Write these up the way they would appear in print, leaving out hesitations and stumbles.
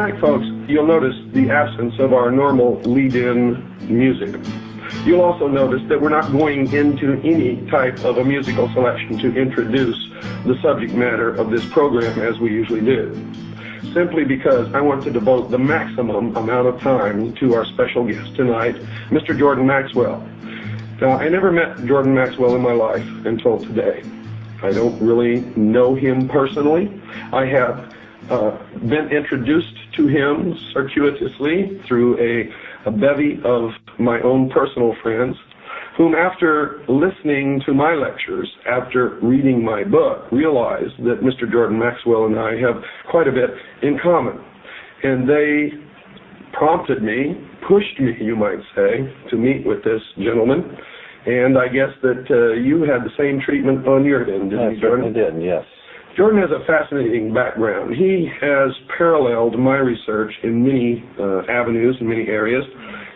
Tonight, folks, you'll notice the absence of our normal lead-in music. You'll also notice that we're not going into any type of a musical selection to introduce the subject matter of this program as we usually do, simply because I want to devote the maximum amount of time to our special guest tonight, Mr. Jordan Maxwell. Now, I never met Jordan Maxwell in my life until today. I don't really know him personally. I have been introduced to him circuitously through a bevy of my own personal friends, whom after listening to my lectures, after reading my book, realized that Mr. Jordan Maxwell and I have quite a bit in common. And they prompted me, pushed me, you might say, to meet with this gentleman. And I guess that you had the same treatment on your end, didn't you, Jordan? I certainly did, yes. Jordan has a fascinating background. He has paralleled my research in many avenues, in many areas,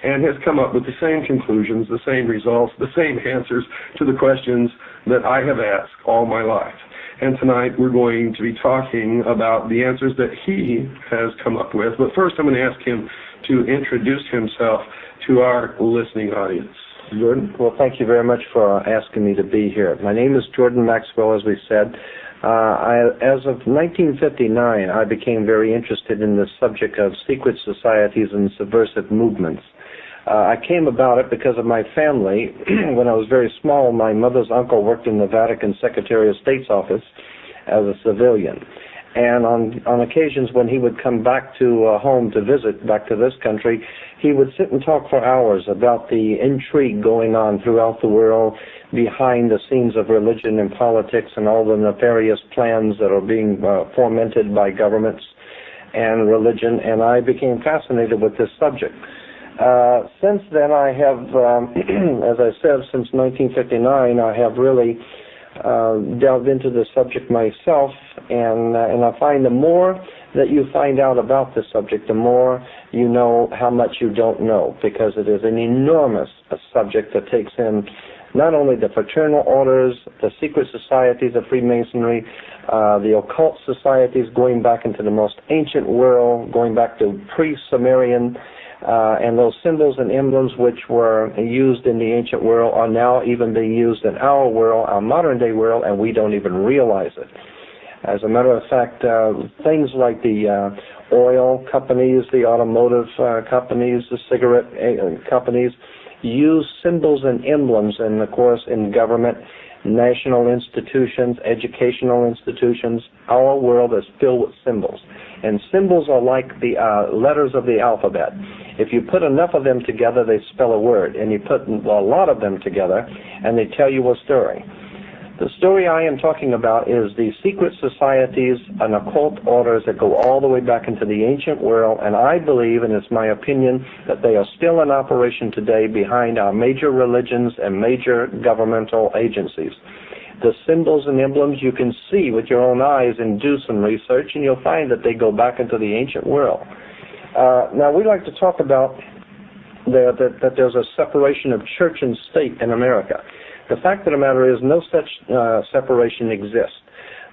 and has come up with the same conclusions, the same results, the same answers to the questions that I have asked all my life. And tonight we're going to be talking about the answers that he has come up with. But first I'm going to ask him to introduce himself to our listening audience. Jordan? Well, thank you very much for asking me to be here. My name is Jordan Maxwell, as we said. As of 1959, I became very interested in the subject of secret societies and subversive movements. I came about it because of my family. When I was very small, my mother's uncle worked in the Vatican Secretary of State's office as a civilian. And on occasions when he would come back to home to visit, back to this country, he would sit and talk for hours about the intrigue going on throughout the world, behind the scenes of religion and politics and all the nefarious plans that are being fomented by governments and religion, and I became fascinated with this subject. Since then, I have, as I said, since 1959, I have really delved into the subject myself, and I find the more that you find out about this subject, the more you know how much you don't know, because it is an enormous subject that takes in not only the fraternal orders, the secret societies of Freemasonry, the occult societies going back into the most ancient world, going back to pre-Sumerian, and those symbols and emblems which were used in the ancient world are now even being used in our world, our modern-day world, and we don't even realize it. As a matter of fact, things like the oil companies, the automotive companies, the cigarette companies, use symbols and emblems, and of course in government, national institutions, educational institutions. Our world is filled with symbols. And symbols are like the letters of the alphabet. If you put enough of them together, they spell a word. And you put a lot of them together, and they tell you a story. The story I am talking about is the secret societies and occult orders that go all the way back into the ancient world, and I believe, and it's my opinion, that they are still in operation today behind our major religions and major governmental agencies. The symbols and emblems you can see with your own eyes and do some research, and you'll find that they go back into the ancient world. Now, we like to talk about that there's a separation of church and state in America. The fact of the matter is no such separation exists.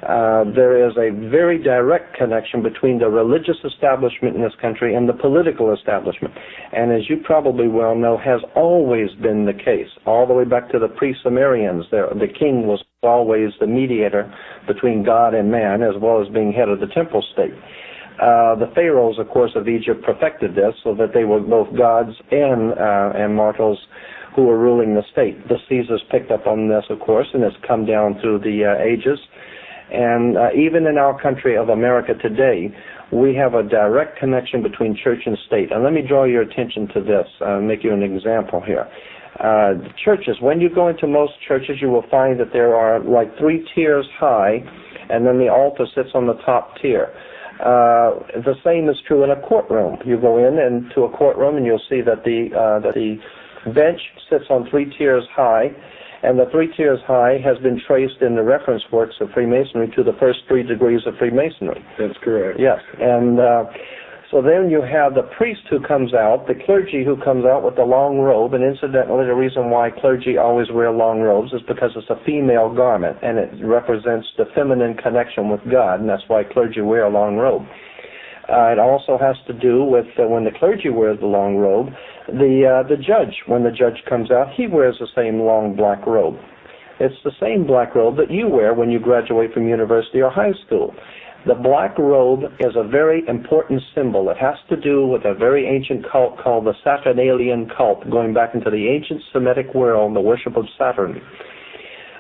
There is a very direct connection between the religious establishment in this country and the political establishment. And as you probably well know, has always been the case. All the way back to the pre-Sumerians, the king was always the mediator between God and man, as well as being head of the temple state. The pharaohs, of course, of Egypt perfected this so that they were both gods and mortals who were ruling the state. The Caesars picked up on this, of course, and it's come down through the ages. And even in our country of America today, we have a direct connection between church and state. And let me draw your attention to this, make you an example here. Churches, when you go into most churches, you will find that there are like 3 tiers high, and then the altar sits on the top tier. The same is true in a courtroom. You go into a courtroom and you'll see that the bench sits on 3 tiers high, and the 3 tiers high has been traced in the reference works of Freemasonry to the first 3 degrees of Freemasonry. That's correct. Yes, and so then you have the priest who comes out, the clergy who comes out with the long robe, and incidentally the reason why clergy always wear long robes is because it's a female garment, and it represents the feminine connection with God, and that's why clergy wear a long robe. It also has to do with when the clergy wears the long robe. The judge, when the judge comes out, he wears the same long black robe. It's the same black robe that you wear when you graduate from university or high school. The black robe is a very important symbol. It has to do with a very ancient cult called the Saturnalian cult, going back into the ancient Semitic world, the worship of Saturn.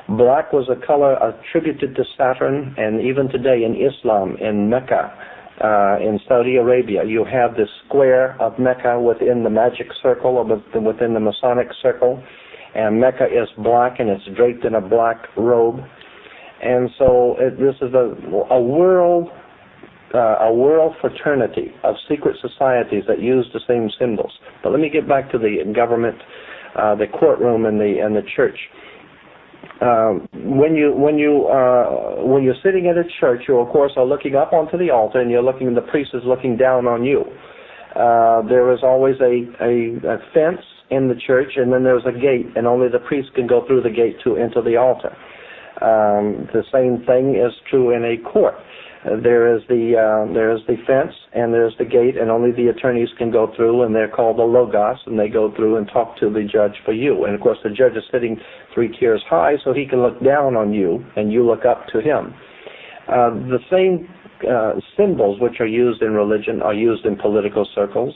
Black was a color attributed to Saturn, and even today in Islam, in Mecca, in Saudi Arabia, you have this square of Mecca within the magic circle, or within the Masonic circle, and Mecca is black, and it's draped in a black robe. And so this is a world fraternity of secret societies that use the same symbols. But let me get back to the government, the courtroom, and the church. When you're sitting at a church, you of course are looking up onto the altar, and the priest is looking down on you. There is always a fence in the church, and then there's a gate, and only the priest can go through the gate to enter the altar. The same thing is true in a court. There is the fence, and there's the gate, and only the attorneys can go through, and they're called the logos, and they go through and talk to the judge for you. And of course the judge is sitting 3 tiers high, so he can look down on you, and you look up to him. The same symbols which are used in religion are used in political circles.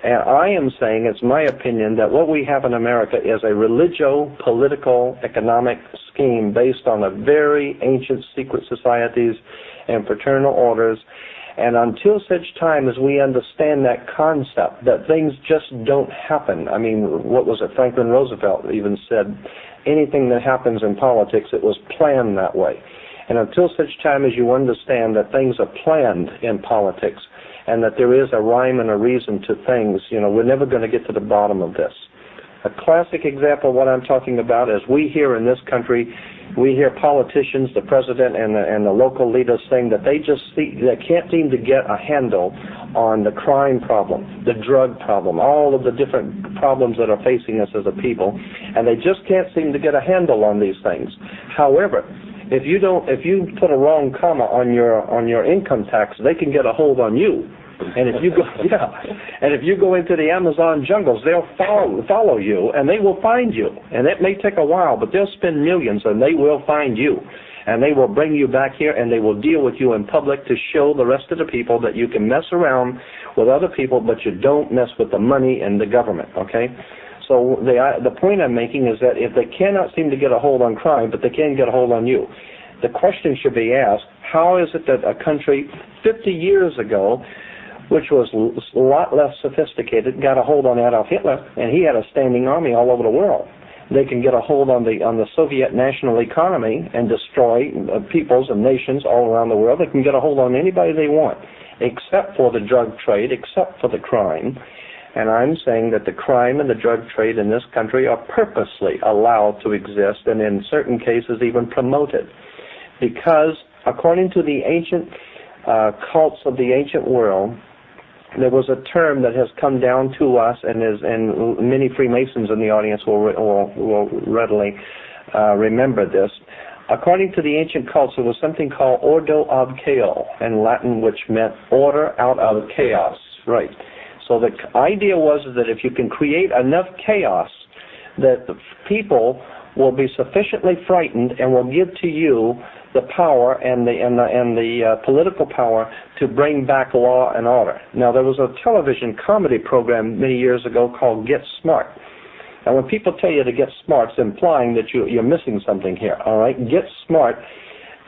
And I am saying, it's my opinion, that what we have in America is a religio-political economic scheme based on a very ancient secret societies and fraternal orders. And until such time as we understand that concept, that things just don't happen. I mean, what was it? Franklin Roosevelt even said, anything that happens in politics, it was planned that way. And until such time as you understand that things are planned in politics, and that there is a rhyme and a reason to things, we're never going to get to the bottom of this. A classic example of what I'm talking about is we here in this country, we hear politicians, the president and the local leaders saying that they can't seem to get a handle on the crime problem, the drug problem, all of the different problems that are facing us as a people, and they just can't seem to get a handle on these things. However, if you put a wrong comma on your income tax, they can get a hold on you. And if you go into the Amazon jungles, they'll follow you, and they will find you. And it may take a while, but they'll spend millions, and they will find you. And they will bring you back here, and they will deal with you in public to show the rest of the people that you can mess around with other people, but you don't mess with the money and the government, okay? So the point I'm making is that if they cannot seem to get a hold on crime, but they can get a hold on you, the question should be asked, how is it that a country 50 years ago, which was a lot less sophisticated, got a hold on Adolf Hitler, and he had a standing army all over the world. They can get a hold on the Soviet national economy and destroy peoples and nations all around the world. They can get a hold on anybody they want, except for the drug trade, except for the crime. And I'm saying that the crime and the drug trade in this country are purposely allowed to exist, and in certain cases even promoted. Because according to the ancient cults of the ancient world, there was a term that has come down to us, and many Freemasons in the audience will readily remember this. According to the ancient cults, there was something called ordo ab chaos in Latin, which meant order out of chaos. Right. So the idea was that if you can create enough chaos, that the people will be sufficiently frightened and will give to you the power and the political power to bring back law and order. Now, there was a television comedy program many years ago called Get Smart. And when people tell you to get smart, it's implying that you're missing something here. All right, Get Smart.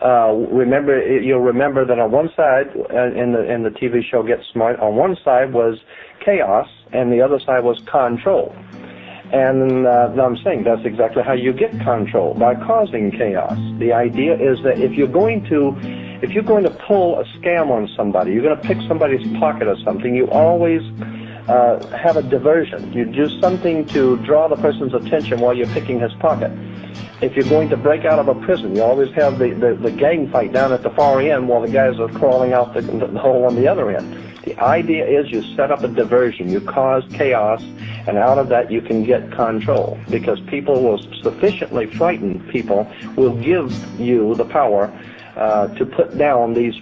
You'll remember that on one side in the TV show Get Smart, on one side was chaos, and the other side was control. And I'm saying that's exactly how you get control, by causing chaos. The idea is that if you're going to pull a scam on somebody, you're going to pick somebody's pocket or something, you always have a diversion. You do something to draw the person's attention while you're picking his pocket. If you're going to break out of a prison, you always have the gang fight down at the far end while the guys are crawling out the hole on the other end. The idea is you set up a diversion, you cause chaos, and out of that you can get control, because people will sufficiently frighten people, will give you the power to put down these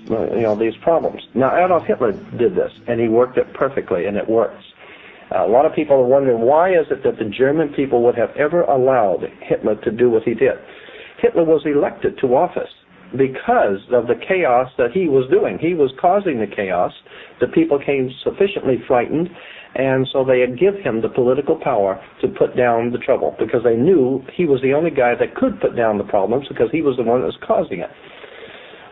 these problems. Now Adolf Hitler did this, and he worked it perfectly, and it works. A lot of people are wondering, why is it that the German people would have ever allowed Hitler to do what he did? Hitler was elected to office because of the chaos that he was doing. He was causing the chaos. The people came sufficiently frightened, and so they had give him the political power to put down the trouble, because they knew he was the only guy that could put down the problems, because he was the one that was causing it.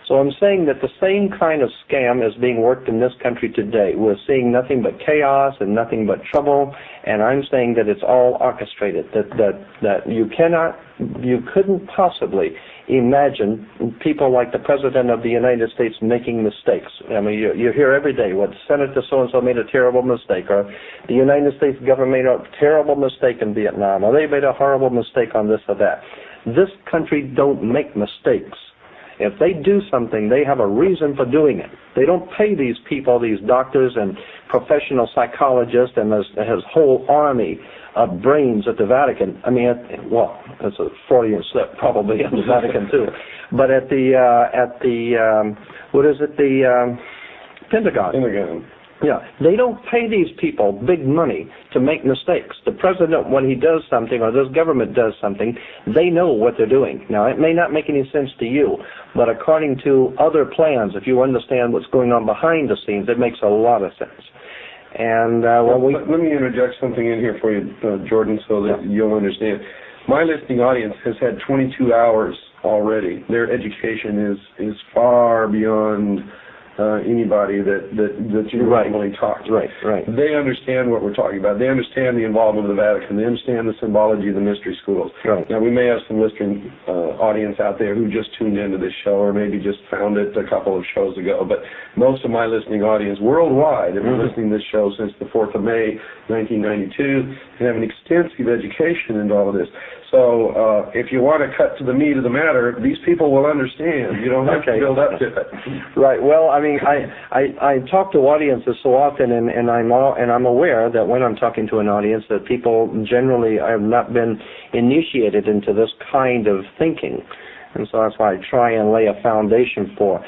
So I'm saying that the same kind of scam is being worked in this country today. We're seeing nothing but chaos and nothing but trouble, and I'm saying that it's all orchestrated, that you couldn't possibly imagine people like the President of the United States making mistakes. I mean, you hear every day, what, Senator so-and-so made a terrible mistake, or the United States government made a terrible mistake in Vietnam, or they made a horrible mistake on this or that. This country don't make mistakes. If they do something, they have a reason for doing it. They don't pay these people, these doctors and professional psychologists and his whole army of brains at the Vatican. I mean, that's a Freudian slip probably at the Vatican too. But at the Pentagon. Pentagon. Yeah, they don't pay these people big money to make mistakes. The president, when he does something, or this government does something, they know what they're doing. Now, it may not make any sense to you, but according to other plans, if you understand what's going on behind the scenes, it makes a lot of sense. And let me interject something in here for you, Jordan, so that you'll understand. My listening audience has had 22 hours already. Their education is far beyond anybody that you normally talk to. Right. They understand what we're talking about. They understand the involvement of the Vatican. They understand the symbology of the mystery schools. Right. Now, we may have some listening audience out there who just tuned into this show, or maybe just found it a couple of shows ago, but most of my listening audience worldwide have been listening to this show since the 4th of May, 1992, and have an extensive education into all of this. So if you want to cut to the meat of the matter, these people will understand. You don't have to build up to it. Right. Well, I mean, I talk to audiences so often, and I'm aware that when I'm talking to an audience, that people generally have not been initiated into this kind of thinking, and so that's why I try and lay a foundation for.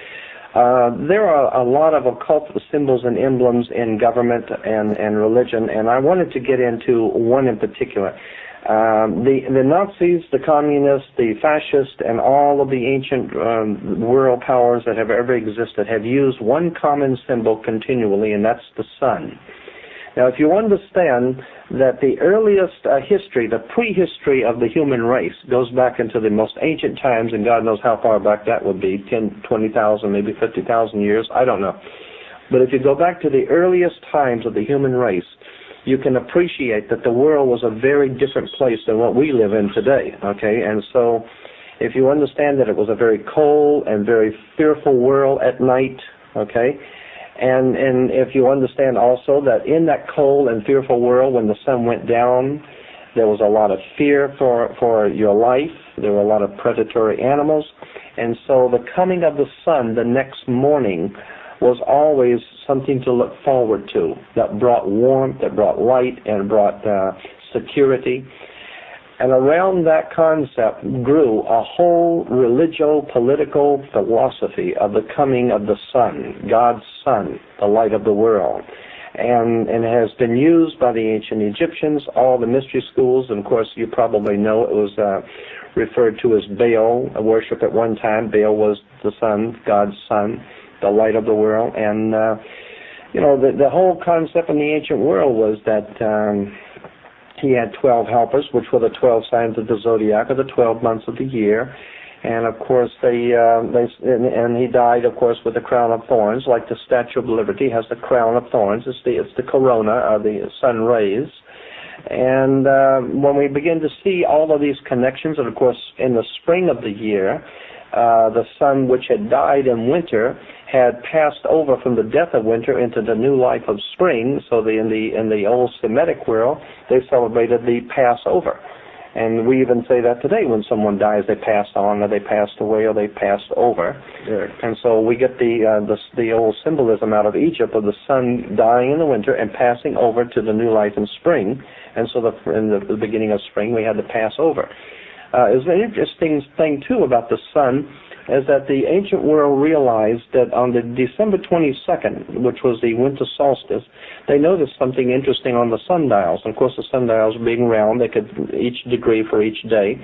There are a lot of occult symbols and emblems in government and religion, and I wanted to get into one in particular. The Nazis, the communists, the fascists, and all of the ancient world powers that have ever existed have used one common symbol continually, and that's the sun. Now, if you understand that the earliest history, the prehistory of the human race, goes back into the most ancient times, and God knows how far back that would be, 10, 20,000, maybe 50,000 years, I don't know. But if you go back to the earliest times of the human race, you can appreciate that the world was a very different place than what we live in today, okay? And so if you understand that it was a very cold and very fearful world at night, okay? And if you understand also that in that cold and fearful world, when the sun went down, there was a lot of fear for your life. There were a lot of predatory animals. And so the coming of the sun the next morning was always something to look forward to, that brought warmth, that brought light, and brought security. And around that concept grew a whole religio-political philosophy of the coming of the sun, God's sun, the light of the world. And it has been used by the ancient Egyptians, all the mystery schools, and of course you probably know it was referred to as Baal, a worship at one time. Baal was the sun, God's sun, the light of the world. And, the whole concept in the ancient world was that he had 12 helpers, which were the 12 signs of the zodiac, or the 12 months of the year. And, of course, and he died, of course, with a crown of thorns, like the Statue of Liberty has the crown of thorns. It's the corona, or the sun rays. And when we begin to see all of these connections, and, of course, in the spring of the year, the sun, which had died in winter, had passed over from the death of winter into the new life of spring. So in the old Semitic world, they celebrated the Passover. And we even say that today when someone dies, they passed on, or they passed away, or they passed over. Yeah. And so we get the old symbolism out of Egypt of the sun dying in the winter and passing over to the new life in spring. And so in the beginning of spring, we had the Passover. There's an interesting thing, too, about the sun. is that the ancient world realized that on the December 22nd, which was the winter solstice, they noticed something interesting on the sundials. And of course, the sundials being round, they could each degree for each day.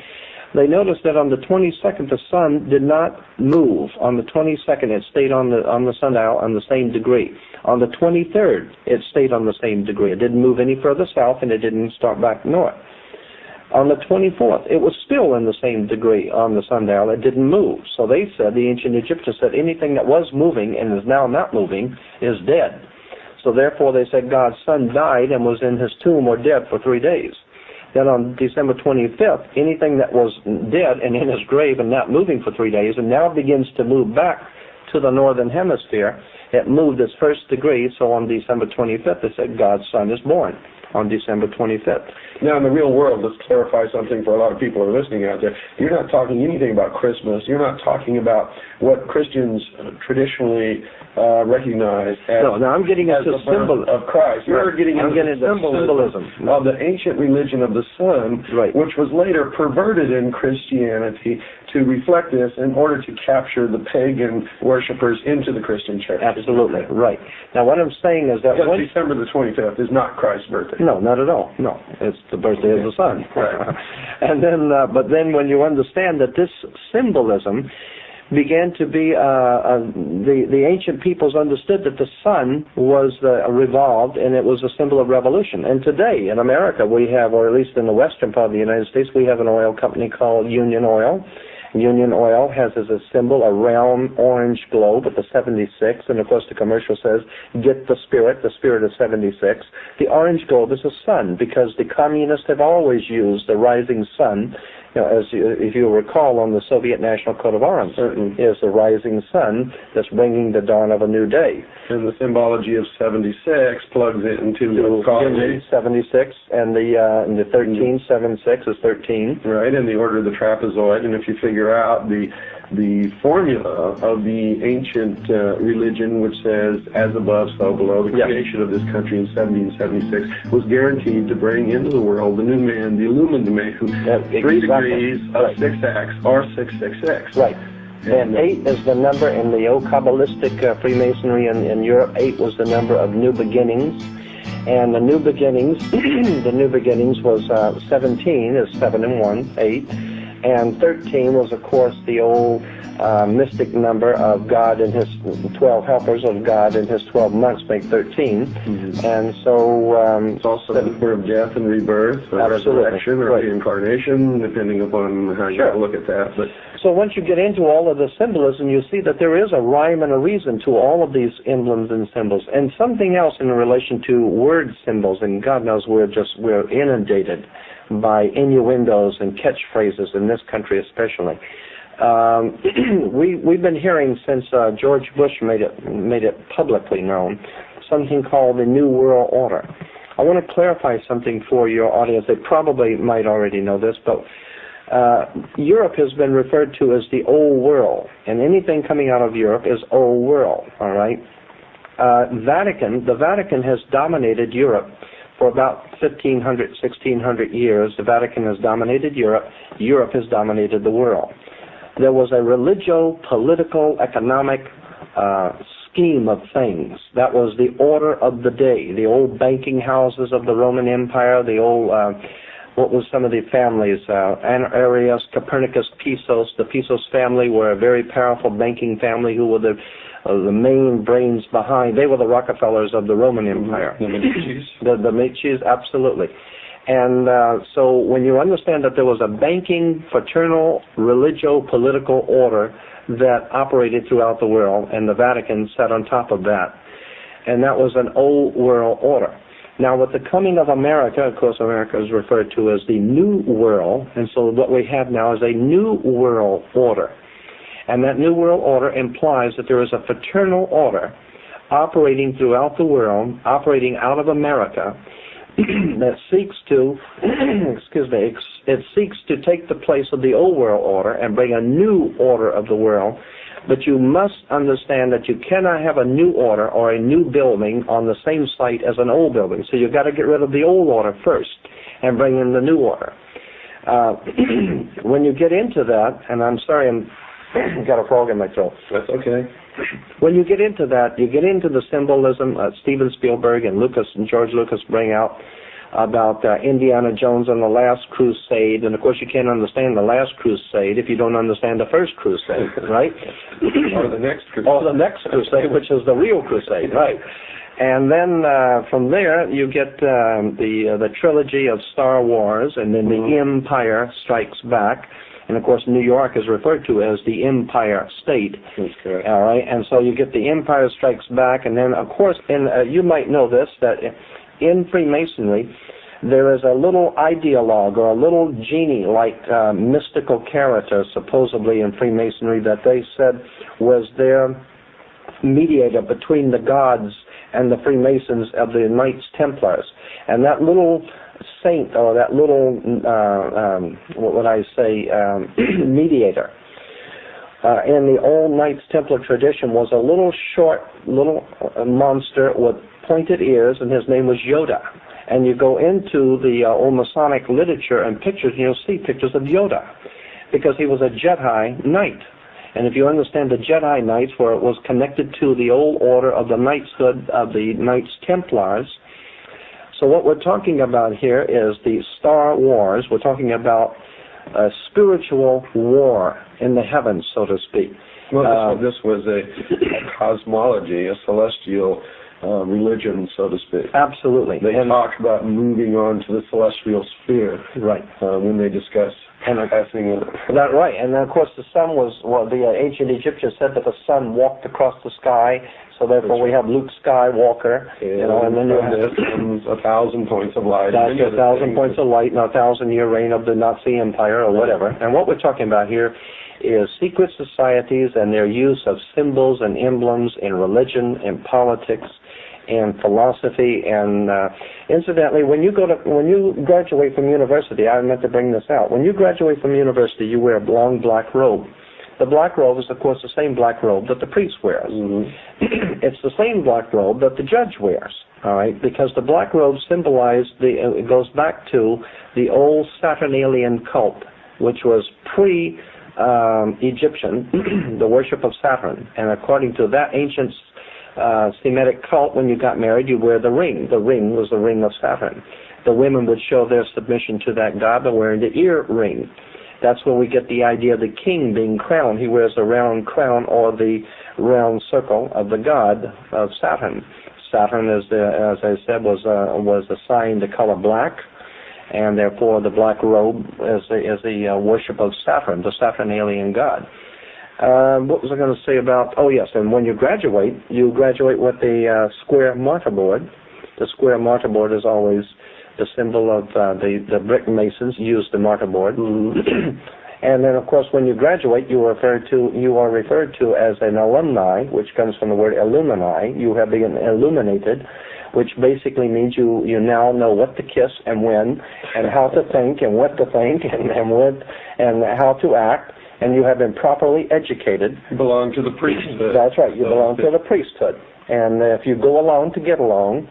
They noticed that on the 22nd, the sun did not move. On the 22nd, it stayed on the sundial on the same degree. On the 23rd, it stayed on the same degree. It didn't move any further south, and it didn't start back north. On the 24th, it was still in the same degree on the sundial. It didn't move. So they said, the ancient Egyptians said, anything that was moving and is now not moving is dead. So therefore, they said God's son died and was in his tomb or dead for 3 days. Then on December 25th, anything that was dead and in his grave and not moving for 3 days and now begins to move back to the northern hemisphere, it moved its first degree. So on December 25th, they said God's son is born on December 25th. Now, in the real world, let's clarify something for a lot of people who are listening out there. You're not talking anything about Christmas. You're not talking about what Christians traditionally recognize as, I'm getting as into the birth of Christ. You're getting into symbolism of the ancient religion of the sun, right, which was later perverted in Christianity to reflect this in order to capture the pagan worshipers into the Christian church. Absolutely, right. Now, what I'm saying is that December the 25th is not Christ's birthday. No, not at all. No, it's the birthday of the sun. Right. And then, but then when you understand that this symbolism began to be, the ancient peoples understood that the sun was revolved, and it was a symbol of revolution. And today in America we have, or at least in the western part of the United States, we have an oil company called Union Oil. Union Oil has as a symbol a round orange globe with the 76, and of course the commercial says, get the spirit of 76. The orange globe is a sun, because the communists have always used the rising sun. If you recall, on the Soviet National Coat of Arms, is the rising sun that's bringing the dawn of a new day. And the symbology of 76 plugs it into the 76, and the 13, 76 is 13. Right, and the order of the trapezoid. And if you figure out the formula of the ancient religion, which says, as above, so below, the creation of this country in 1776 was guaranteed to bring into the world the new man, the illumined man, 3 degrees of 6x or 666. Right. And 8 is the number in the old Kabbalistic Freemasonry in Europe. 8 was the number of new beginnings. And the new beginnings, was 17 is 7 and 1, 8. And 13 was, of course, the old mystic number of God and his 12 helpers, of God and his 12 monks make 13. Mm-hmm. And so it's also the number of death and rebirth, or resurrection, or reincarnation, depending upon how you look at that. But so once you get into all of the symbolism, you see that there is a rhyme and a reason to all of these emblems and symbols. And something else in relation to word symbols, and God knows we're inundated by innuendos and catchphrases in this country especially. We've been hearing since George Bush made it publicly known, something called the New World Order. I want to clarify something for your audience. They probably might already know this, but Europe has been referred to as the Old World, and anything coming out of Europe is Old World, all right? The Vatican has dominated Europe for about 1,500, 1,600 years. The Vatican has dominated Europe. Europe has dominated the world. There was a religio-political, economic scheme of things. That was the order of the day. The old banking houses of the Roman Empire, the old, what was some of the families? Arius, Copernicus, Pisos. The Pisos family were a very powerful banking family who were the main brains behind. They were the Rockefellers of the Roman Empire. The Medicis. The Medicis, absolutely. And so when you understand that there was a banking, fraternal, religio-political order that operated throughout the world, and the Vatican sat on top of that, and that was an old world order. Now, with the coming of America, of course, America is referred to as the New World, and so what we have now is a New World Order. And that New World Order implies that there is a fraternal order operating throughout the world, operating out of America, that seeks to, it seeks to take the place of the old world order and bring a new order of the world. But you must understand that you cannot have a new order or a new building on the same site as an old building. So you've got to get rid of the old order first and bring in the new order. When you get into that, and I'm sorry I'm Got a frog in my throat. That's okay. When you get into that, you get into the symbolism Steven Spielberg and George Lucas bring out about Indiana Jones and the Last Crusade, and of course you can't understand the Last Crusade if you don't understand the First Crusade, right? Or the next crusade. Or the next crusade, which is the real crusade, right? And then from there you get the trilogy of Star Wars, and then the Empire Strikes Back. And, of course, New York is referred to as the Empire State. That's correct. All right, and so you get the Empire Strikes Back, and then, of course, you might know this, that in Freemasonry, there is a little ideologue or a little genie-like mystical character, supposedly in Freemasonry, that they said was their mediator between the gods and the Freemasons of the Knights Templars. And that little saint, or that little, what would I say, mediator, in the old Knights Templar tradition was a little short, monster with pointed ears, and his name was Yoda. And you go into the old Masonic literature and pictures, and you'll see pictures of Yoda, because he was a Jedi Knight. And if you understand the Jedi Knights, where it was connected to the old order of the knighthood of the Knights Templars. So what we're talking about here is the Star Wars. We're talking about a spiritual war in the heavens, so to speak. Well, this was a cosmology, a celestial religion, so to speak. Absolutely. They talk about moving on to the celestial sphere, right? When they discuss passing it. That right, and then of course the sun was. Well, the ancient Egyptians said that the sun walked across the sky, so therefore we have Luke Skywalker, and then you have 1,000 points of light. That's 1,000 points of light, and a 1,000-year reign of the Nazi Empire, or whatever. And what we're talking about here is secret societies and their use of symbols and emblems in religion, in politics, and philosophy. And incidentally, when you graduate from university, I meant to bring this out. When you graduate from university, you wear a long black robe. The black robe is, of course, the same black robe that the priest wears. It's the same black robe that the judge wears. All right, because the black robe symbolized it goes back to the old Saturnalian cult, which was pre-Egyptian, the worship of Saturn. And according to that ancient Semitic cult, when you got married, you wear the ring. The ring was the ring of Saturn. The women would show their submission to that god by wearing the earring. That's where we get the idea of the king being crowned. He wears the round crown or the round circle of the god of Saturn. Saturn, as I said, was assigned the color black, and therefore the black robe is the worship of Saturn, the Saturnalian god. What was I going to say about? Oh yes, and when you graduate with the square mortarboard. The square mortarboard is always the symbol of the brick masons use the mortarboard. And then, of course, when you graduate, you are referred to as an alumni, which comes from the word illumini. You have been illuminated, which basically means you now know what to kiss and when, and how to think and what to think and how to act. And you have been properly educated. You belong to the priesthood. That's right. You belong to the priesthood. And if you go along to get along,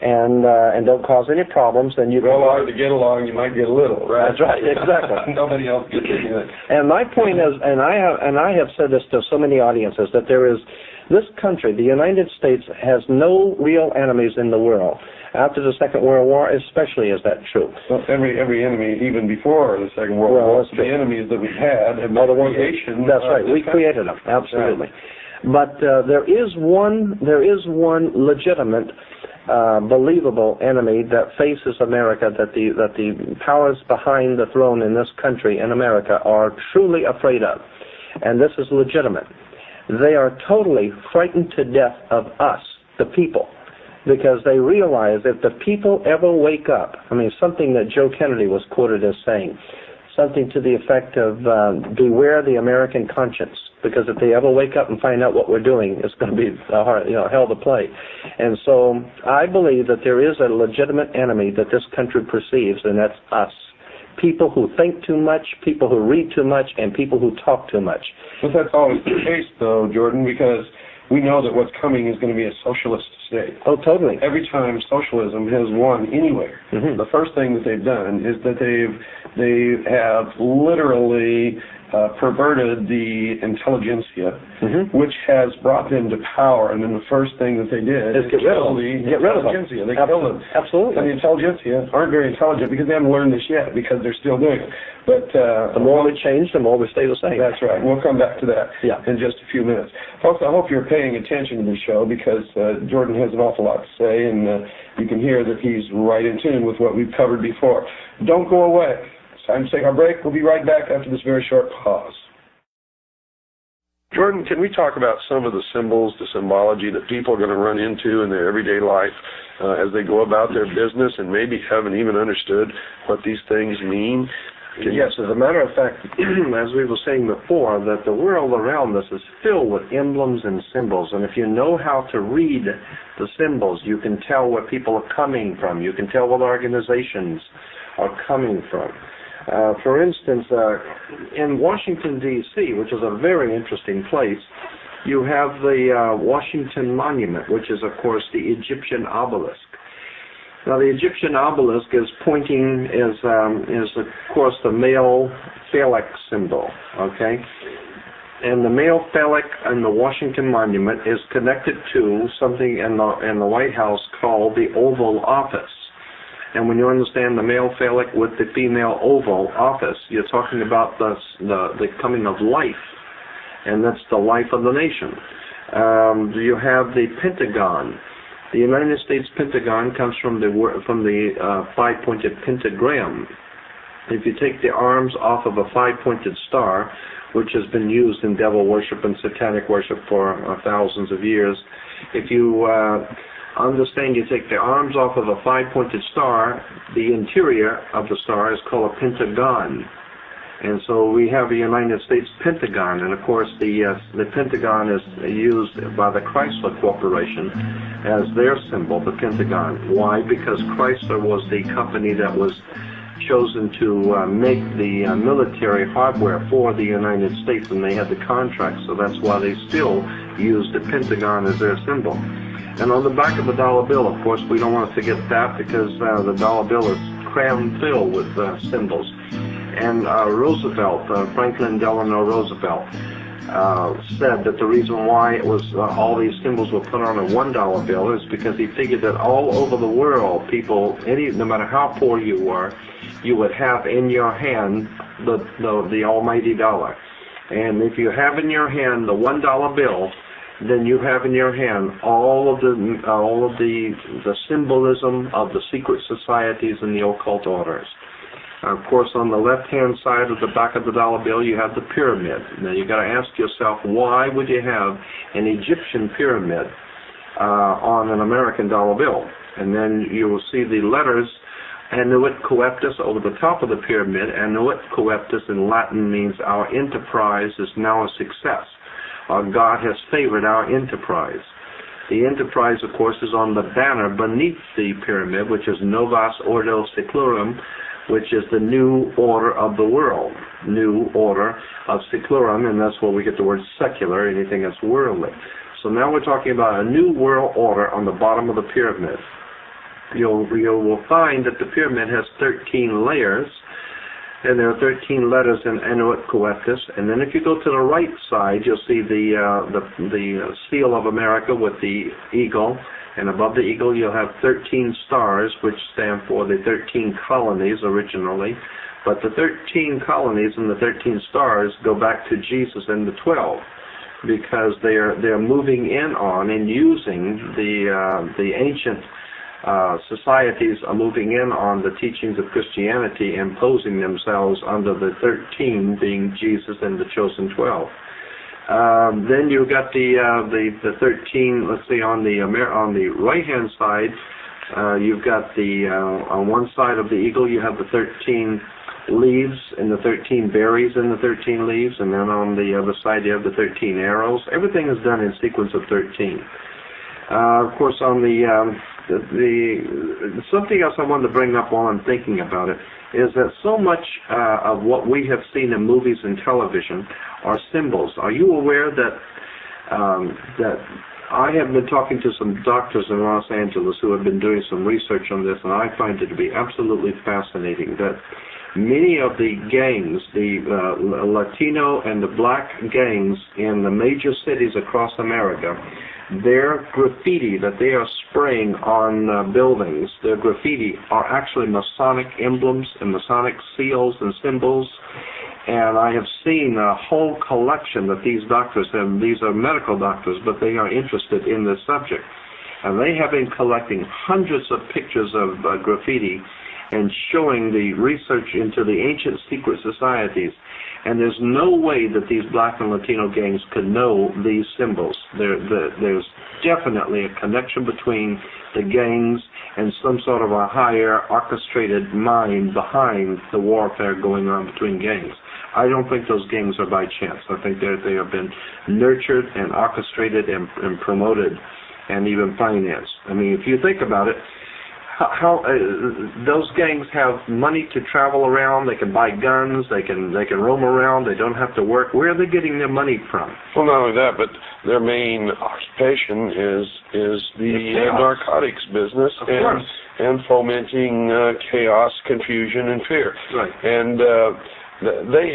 and don't cause any problems, then you go along to get along. You might get a little, right? That's right. Exactly. Nobody else gets anything. And my point is, and I have said this to so many audiences, that there is this country, the United States, has no real enemies in the world. After the Second World War, especially, is that true? Well, every enemy, even before the Second World War, the enemies that we had have been creation. That's right. We created them. Absolutely. Right. But there is one legitimate, believable enemy that faces America, that the powers behind the throne in this country, in America, are truly afraid of. And this is legitimate. They are totally frightened to death of us, the people, because they realize if the people ever wake up, something that Joe Kennedy was quoted as saying, something to the effect of beware the American conscience, because if they ever wake up and find out what we're doing, it's going to be hell to play. And so I believe that there is a legitimate enemy that this country perceives, and that's us. People who think too much, people who read too much, and people who talk too much. But that's always the case, though, Jordan, because we know that what's coming is going to be a socialist state. Oh, totally. Every time socialism has won anywhere, the first thing that they've done is that they have literally perverted the intelligentsia, Mm-hmm. which has brought them to power. And then the first thing that they did is get rid of kill them. the Get rid of them. intelligentsia. They killed them. Absolutely. And the intelligentsia aren't very intelligent because they haven't learned this yet, because they're still doing it. But The more we change, the more we stay the same. that's right. We'll come back to that Yeah. in just a few minutes. Folks, I hope you're paying attention to the show, because Jordan has an awful lot to say, and you can hear that he's right in tune with what we've covered before. Don't go away. It's time to take our break. We'll be right back after this very short pause. Jordan, can we talk about some of the symbols, the symbology that people are going to run into in their everyday life as they go about their business and maybe haven't even understood what these things mean? Yes, as a matter of fact, as we were saying before, that the world around us is filled with emblems and symbols, and if you know how to read the symbols, you can tell where people are coming from. You can tell what organizations are coming from. For instance, in Washington, D.C., which is a very interesting place, you have the Washington Monument, which is, of course, the Egyptian obelisk. Now, the Egyptian obelisk is pointing, is of course, the male phallic symbol, okay? And the male phallic in the Washington Monument is connected to something in the White House called the Oval Office. And when you understand the male phallic with the female oval office, you're talking about the coming of life, and that's the life of the nation. You have the Pentagon. The United States Pentagon comes from the five-pointed pentagram. If you take the arms off of a five-pointed star, which has been used in devil worship and satanic worship for thousands of years, if you understand, you take the arms off of a five-pointed star, the interior of the star is called a pentagon. And so we have the United States Pentagon, and of course the Pentagon is used by the Chrysler Corporation as their symbol, the Pentagon. Why? Because Chrysler was the company that was chosen to make the military hardware for the United States, and they had the contract, so that's why they still use the Pentagon as their symbol. And on the back of the dollar bill, of course, we don't want to forget that, because the dollar bill is crammed filled with symbols. And Roosevelt, Franklin Delano Roosevelt, said that the reason why it was all these symbols were put on a $1 bill is because he figured that all over the world, people, no matter how poor you were, you would have in your hand the almighty dollar. And if you have in your hand the $1 bill, then you have in your hand all of the symbolism of the secret societies and the occult orders. Of course, on the left-hand side of the back of the dollar bill, you have the pyramid. Now, you got to ask yourself, why would you have an Egyptian pyramid on an American dollar bill? And then you will see the letters Annuit Coeptus over the top of the pyramid. Annuit Coeptus in Latin means our enterprise is now a success. God has favored our enterprise. The enterprise, of course, is on the banner beneath the pyramid, which is Novus Ordo Seclorum, which is the new order of the world, new order of seclorum, and that's where we get the word secular, anything that's worldly. So now we're talking about a new world order on the bottom of the pyramid. You will find that the pyramid has 13 layers, and there are 13 letters in Annuit Coeptus. And then if you go to the right side, you'll see the seal of America with the eagle. And above the eagle, you'll have 13 stars, which stand for the 13 colonies originally. But the 13 colonies and the 13 stars go back to Jesus and the 12, because they're moving in on and using the ancient societies are moving in on the teachings of Christianity, imposing themselves under the 13 being Jesus and the chosen 12. Then you've got the 13. Let's see, on the right hand side, you've got on one side of the eagle you have the 13 leaves and the 13 berries and the 13 leaves, and then on the other side you have the 13 arrows. Everything is done in sequence of 13. Of course, on something else I wanted to bring up while I'm thinking about it is that so much of what we have seen in movies and television are symbols. Are you aware that I have been talking to some doctors in Los Angeles who have been doing some research on this, and I find it to be absolutely fascinating that Many of the gangs, the Latino and the black gangs in the major cities across America, their graffiti that they are spraying on buildings, their graffiti are actually Masonic emblems and Masonic seals and symbols. And I have seen a whole collection that these doctors, and these are medical doctors, but they are interested in this subject. And they have been collecting hundreds of pictures of graffiti and showing the research into the ancient secret societies. And there's no way that these black and Latino gangs could know these symbols. There's definitely a connection between the gangs and some sort of a higher orchestrated mind behind the warfare going on between gangs. I don't think those gangs are by chance. I think they have been nurtured and orchestrated and promoted and even financed. I mean, if you think about it, how those gangs have money to travel around, they can buy guns, they can roam around, they don't have to work. Where are they getting their money from? Well, not only that, but their main occupation is the narcotics business and fomenting chaos, confusion, and fear. Right. And they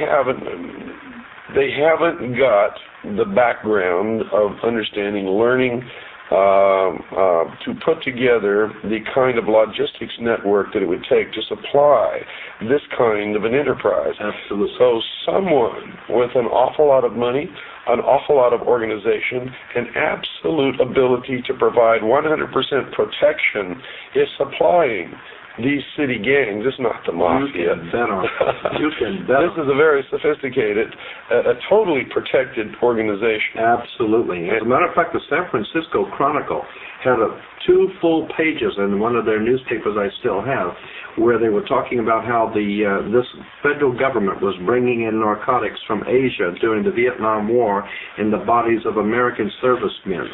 haven't got the background of understanding, learning, to put together the kind of logistics network that it would take to supply this kind of an enterprise. Absolutely. So someone with an awful lot of money, an awful lot of organization, and absolute ability to provide 100% protection is supplying these city gangs. It's not the mafia. You can bet on it. You can bet. This is a very sophisticated, a totally protected organization. Absolutely. As a matter of fact, the San Francisco Chronicle had 2 full pages in one of their newspapers I still have, where they were talking about how this federal government was bringing in narcotics from Asia during the Vietnam War in the bodies of American servicemen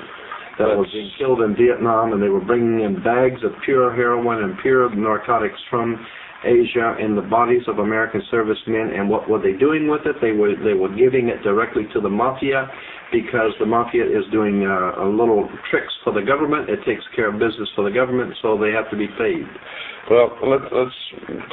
that were being killed in Vietnam, and they were bringing in bags of pure heroin and pure narcotics from Asia in the bodies of American servicemen. And what were they doing with it? They were giving it directly to the mafia, because the mafia is doing a little tricks for the government. It takes care of business for the government, so they have to be paid. Well, let's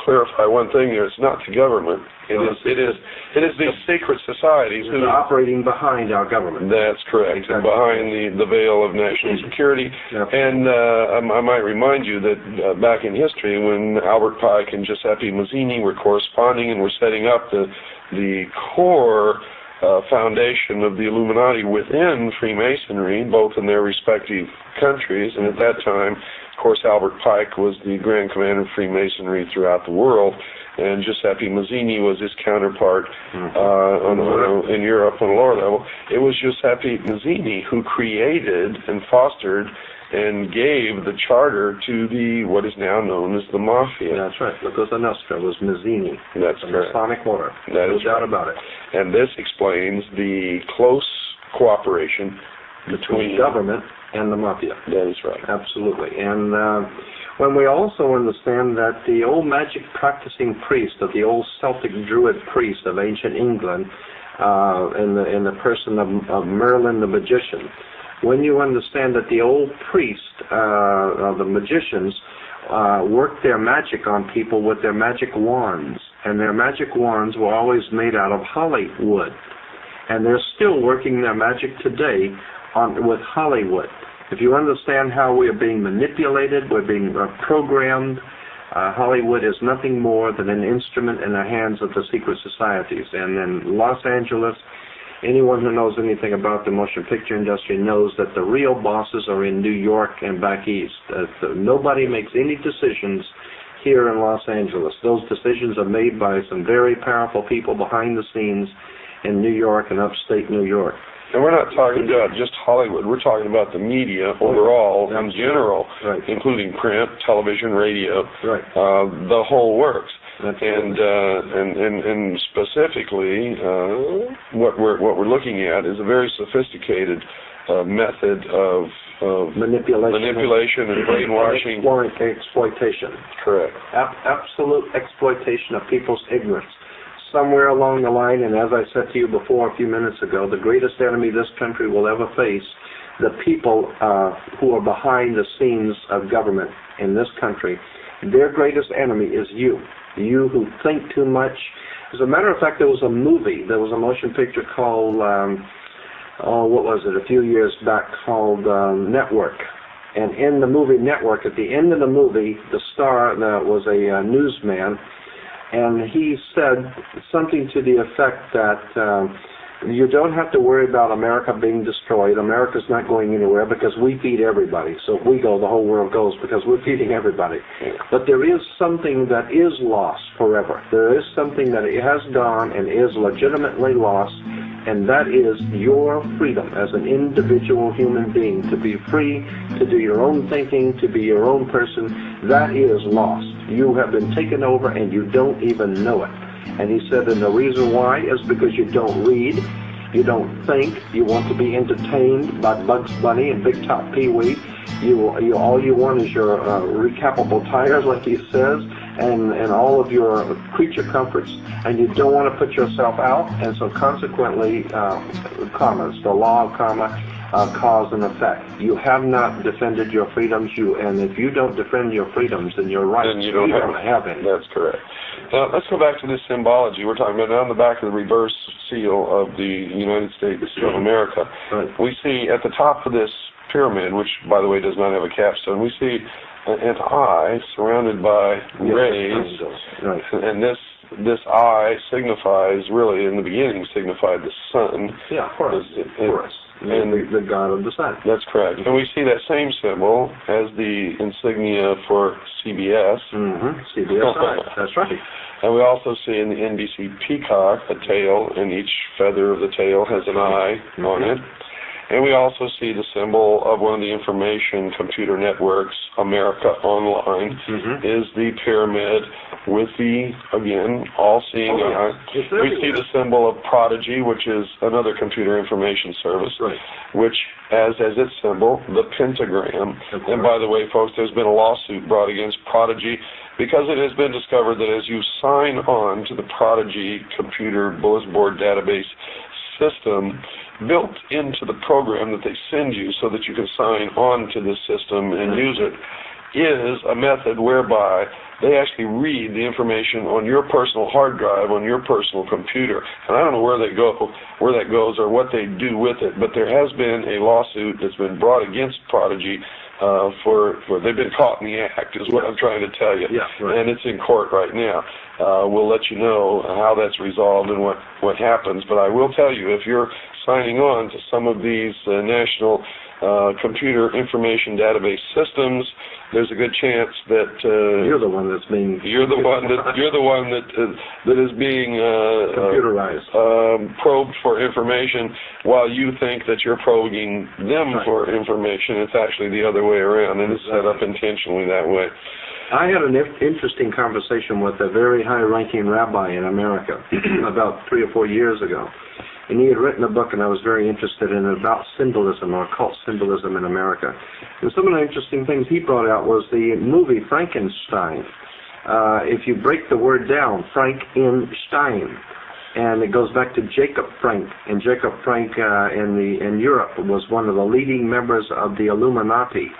clarify one thing here. It's not the government. It is these secret societies who are operating behind our government. That's correct, exactly. And behind the veil of national security. Yep. And I might remind you that back in history, when Albert Pike and Giuseppe Mazzini were corresponding and were setting up the core foundation of the Illuminati within Freemasonry, both in their respective countries, and at that time, of course, Albert Pike was the Grand Commander of Freemasonry throughout the world, and Giuseppe Mazzini was his counterpart in Europe on a lower level. It was Giuseppe Mazzini who created and fostered and gave the charter to what is now known as the Mafia. That's right. La Cosa Nostra was Mazzini. That's correct. Masonic order. That is no doubt about it. And this explains the close cooperation between government and the Mafia. That is right. Absolutely. And when we also understand that the old magic practicing priest, of the old Celtic Druid priest of ancient England, in the person of Merlin the magician, when you understand that the old priest, the magicians, worked their magic on people with their magic wands, and their magic wands were always made out of holly wood, and they're still working their magic today with Hollywood. If you understand how we are being manipulated, we're being programmed, Hollywood is nothing more than an instrument in the hands of the secret societies. And in Los Angeles, anyone who knows anything about the motion picture industry knows that the real bosses are in New York and back east. Nobody makes any decisions here in Los Angeles. Those decisions are made by some very powerful people behind the scenes in New York and upstate New York. And we're not talking about just Hollywood. We're talking about the media overall, in general, right, including print, television, radio, right, the whole works. And specifically, what we're looking at is a very sophisticated method of manipulation and brainwashing, exploitation. Correct. Absolute exploitation of people's ignorance. Somewhere along the line, and as I said to you before a few minutes ago, the greatest enemy this country will ever face, the people who are behind the scenes of government in this country, their greatest enemy is you. You who think too much. As a matter of fact, there was a movie, there was a motion picture called, what was it, a few years back, called Network. And in the movie Network, at the end of the movie, the star was a newsman, and he said something to the effect that you don't have to worry about America being destroyed. America's not going anywhere because we feed everybody. So if we go, the whole world goes because we're feeding everybody. But there is something that is lost forever. There is something that has gone and is legitimately lost, and that is your freedom as an individual human being to be free, to do your own thinking, to be your own person. That is lost. You have been taken over and you don't even know it. And he said, and the reason why is because you don't read, you don't think, you want to be entertained by Bugs Bunny and Big Top Pee-wee. All you want is your recapable tires, like he says, and all of your creature comforts, and you don't want to put yourself out, and so consequently, karmas, the law of karma, cause and effect. You have not defended your freedoms, and if you don't defend your freedoms and your rights, then you don't have any. That's correct. Let's go back to this symbology. We're talking about on the back of the reverse seal of the United States of America. Right. We see at the top of this pyramid, which, by the way, does not have a capstone, we see an eye surrounded by rays, right. And this eye signifies, really, in the beginning, signified the sun. Yeah, Horus. And the god of the sun. That's correct. And we see that same symbol as the insignia for CBS. Mm-hmm. CBS, that's right. And we also see in the NBC peacock a tail, and each feather of the tail has an eye on it. And we also see the symbol of one of the information computer networks, America Online, is the pyramid with the, again, all-seeing eye. We see the symbol of Prodigy, which is another computer information service, which has as its symbol the pentagram. And by the way, folks, there's been a lawsuit brought against Prodigy because it has been discovered that as you sign on to the Prodigy computer bulletin board database system, built into the program that they send you so that you can sign on to this system and use it, is a method whereby they actually read the information on your personal hard drive, on your personal computer. And I don't know where that goes or what they do with it, but there has been a lawsuit that's been brought against Prodigy for they've been caught in the act, is what I'm trying to tell you. And it's in court right now. We'll let you know how that's resolved and what happens. But I will tell you, if you're signing on to some of these national computer information database systems, there's a good chance that you're the one that's being that is being computerized, probed for information, while you think that you're probing them for information. It's actually the other way around, and it's set up intentionally that way. I had an interesting conversation with a very high-ranking rabbi in America about 3 or 4 years ago. And he had written a book, and I was very interested in it, about symbolism, or occult symbolism in America. And some of the interesting things he brought out was the movie Frankenstein. If you break the word down, Frankenstein, and it goes back to Jacob Frank. And Jacob Frank in Europe was one of the leading members of the Illuminati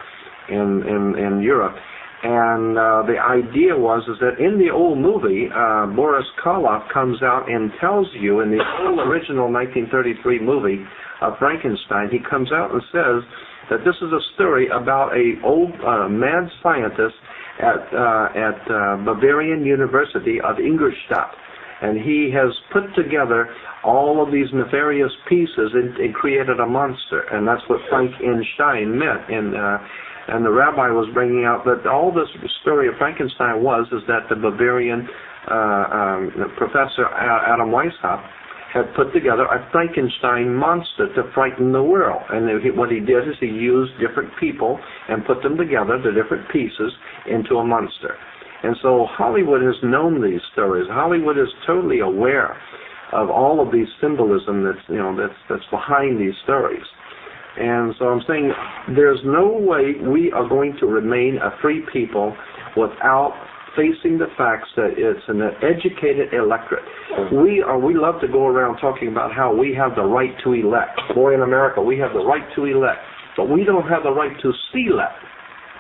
in Europe. And the idea was that in the old movie, Boris Karloff comes out and tells you, in the old original 1933 movie of Frankenstein, he comes out and says that this is a story about a old mad scientist at Bavarian University of Ingolstadt. And he has put together all of these nefarious pieces and created a monster. And that's what Frankenstein meant. And the rabbi was bringing out that all this story of Frankenstein is that the Bavarian professor Adam Weishaupt had put together a Frankenstein monster to frighten the world. And what he did is he used different people and put them together, the different pieces, into a monster. And so Hollywood has known these stories. Hollywood is totally aware of all of these symbolism that's behind these stories. And so I'm saying there's no way we are going to remain a free people without facing the facts that it's an educated electorate. We love to go around talking about how we have the right to elect. Boy, in America, we have the right to elect, but we don't have the right to select.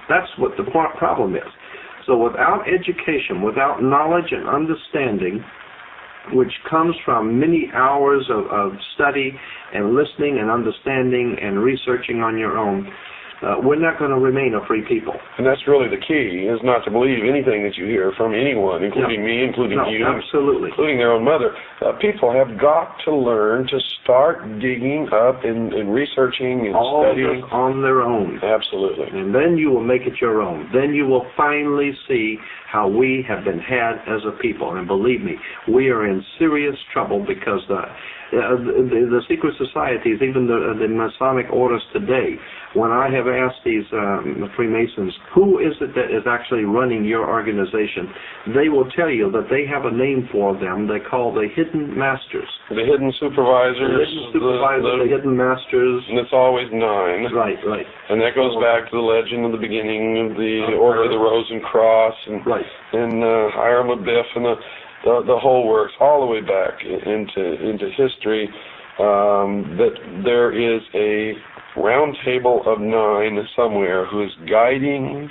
That's what the problem is. So without education, without knowledge and understanding, which comes from many hours of study and listening and understanding and researching on your own, we're not going to remain a free people. And that's really the key, is not to believe anything that you hear from anyone, including me, including you, absolutely, including their own mother. People have got to learn to start digging up and researching and studying. All on their own. Absolutely. And then you will make it your own. Then you will finally see how we have been had as a people. And believe me, we are in serious trouble because the secret societies, even the Masonic orders today, when I have asked these Freemasons, who is it that is actually running your organization, they will tell you that they have a name for them they call the hidden masters. The hidden supervisors. The hidden supervisors, the hidden masters. And it's always 9. Right. And that goes back to the legend of the beginning of the Order of the Rose and Cross, and Hiram Abiff, and the whole works, all the way back into history, that there is a round table of 9 somewhere who is guiding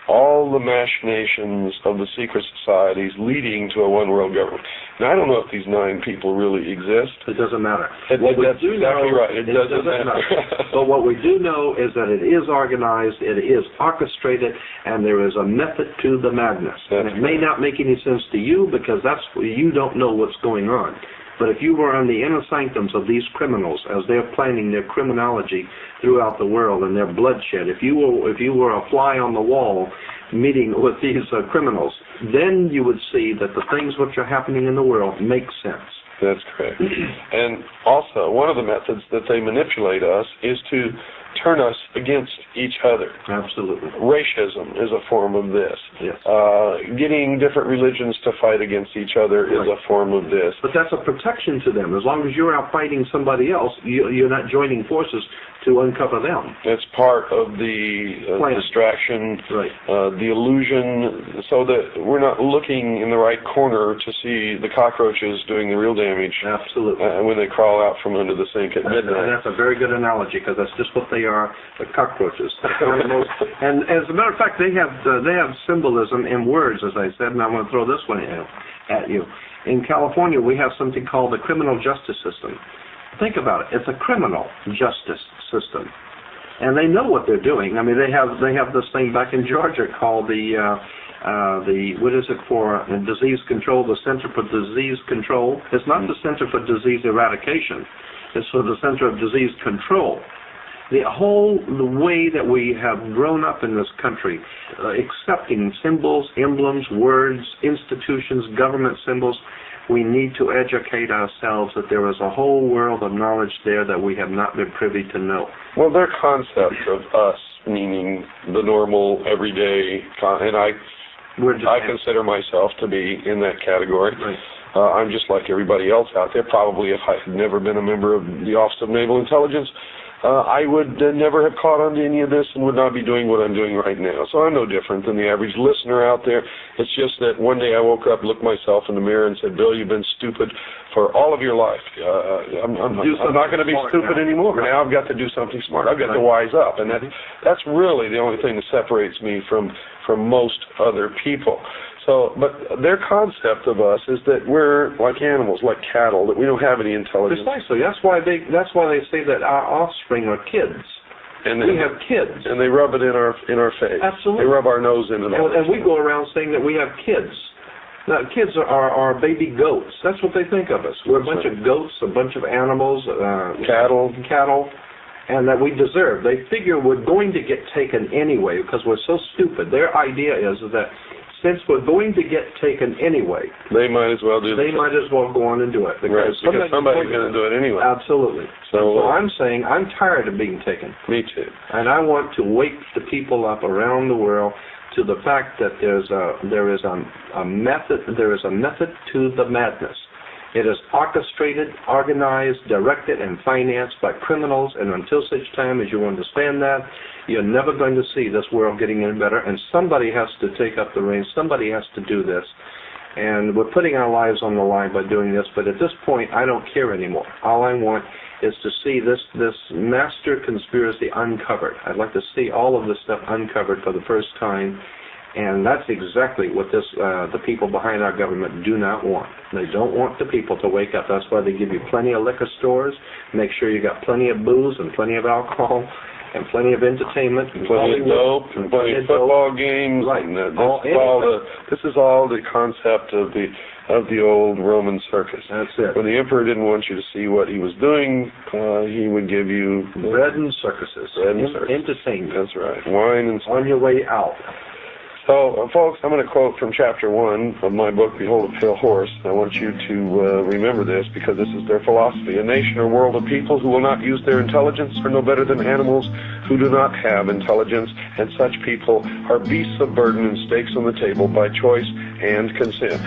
all the machinations of the secret societies leading to a one-world government. Now, I don't know if these 9 people really exist. It doesn't matter. That's exactly right. It doesn't matter. But what we do know is that it is organized, it is orchestrated, and there is a method to the madness. And it may not make any sense to you because you don't know what's going on. But if you were on the inner sanctums of these criminals as they're planning their criminology throughout the world and their bloodshed, if you were a fly on the wall meeting with these criminals, then you would see that the things which are happening in the world make sense. That's correct. And also, one of the methods that they manipulate us is to turn us against each other. Absolutely. Racism is a form of this. Yes. Getting different religions to fight against each other is a form of this. But that's a protection to them. As long as you're out fighting somebody else, you're not joining forces to uncover them. It's part of the distraction, the illusion, so that we're not looking in the right corner to see the cockroaches doing the real damage. Absolutely. When they crawl out from under the sink at midnight. And that's a very good analogy, because that's just what they are, the cockroaches. And as a matter of fact, they have symbolism in words, as I said, and I want to throw this one at you. In California, we have something called the criminal justice system. Think about it. It's a criminal justice system. And they know what they're doing. I mean, they have this thing back in Georgia called the what is it for disease control, the Center for Disease Control. It's not the Center for Disease Eradication. It's for the Center of Disease Control. The way that we have grown up in this country, accepting symbols, emblems, words, institutions, government symbols, we need to educate ourselves that there is a whole world of knowledge there that we have not been privy to know. Well, their concept of us, meaning the normal, everyday, and I consider myself to be in that category. Right. I'm just like everybody else out there. Probably if I had never been a member of the Office of Naval Intelligence, I would never have caught on to any of this and would not be doing what I'm doing right now. So I'm no different than the average listener out there. It's just that one day I woke up, looked myself in the mirror, and said, Bill, you've been stupid for all of your life. I'm not going to be stupid anymore. Now I've got to do something smart. I've got to wise up. And that's really the only thing that separates me from most other people. So, but their concept of us is that we're like animals, like cattle, that we don't have any intelligence. Precisely. That's why they say that our offspring are kids. And we have kids. And they rub it in our face. Absolutely. They rub our nose in it. And we go around saying that we have kids. Now, kids are baby goats. That's what they think of us. We're a bunch of goats, a bunch of animals, cattle, and that we deserve. They figure we're going to get taken anyway because we're so stupid. Their idea is that since we're going to get taken anyway, they might as well might as well go on and do it. Because somebody's going to do it anyway. Absolutely. So I'm saying I'm tired of being taken. Me too. And I want to wake the people up around the world to the fact that there is a method to the madness. It is orchestrated, organized, directed, and financed by criminals, and until such time as you understand that, you're never going to see this world getting any better, and somebody has to take up the reins. Somebody has to do this. And we're putting our lives on the line by doing this, but at this point, I don't care anymore. All I want is to see this master conspiracy uncovered. I'd like to see all of this stuff uncovered for the first time, And that's exactly what the people behind our government do not want. They don't want the people to wake up. That's why they give you plenty of liquor stores, make sure you got plenty of booze and plenty of alcohol and plenty of entertainment. And plenty of dope and plenty of football games. Right. And this is all the concept of the old Roman circus. That's it. When the emperor didn't want you to see what he was doing, he would give you bread and circuses. Entertainment. That's right. Wine and on your way out. So, folks, I'm going to quote from Chapter 1 of my book, Behold a Pale Horse. I want you to remember this because this is their philosophy. A nation or world of people who will not use their intelligence are no better than animals who do not have intelligence, and such people are beasts of burden and stakes on the table by choice and consent.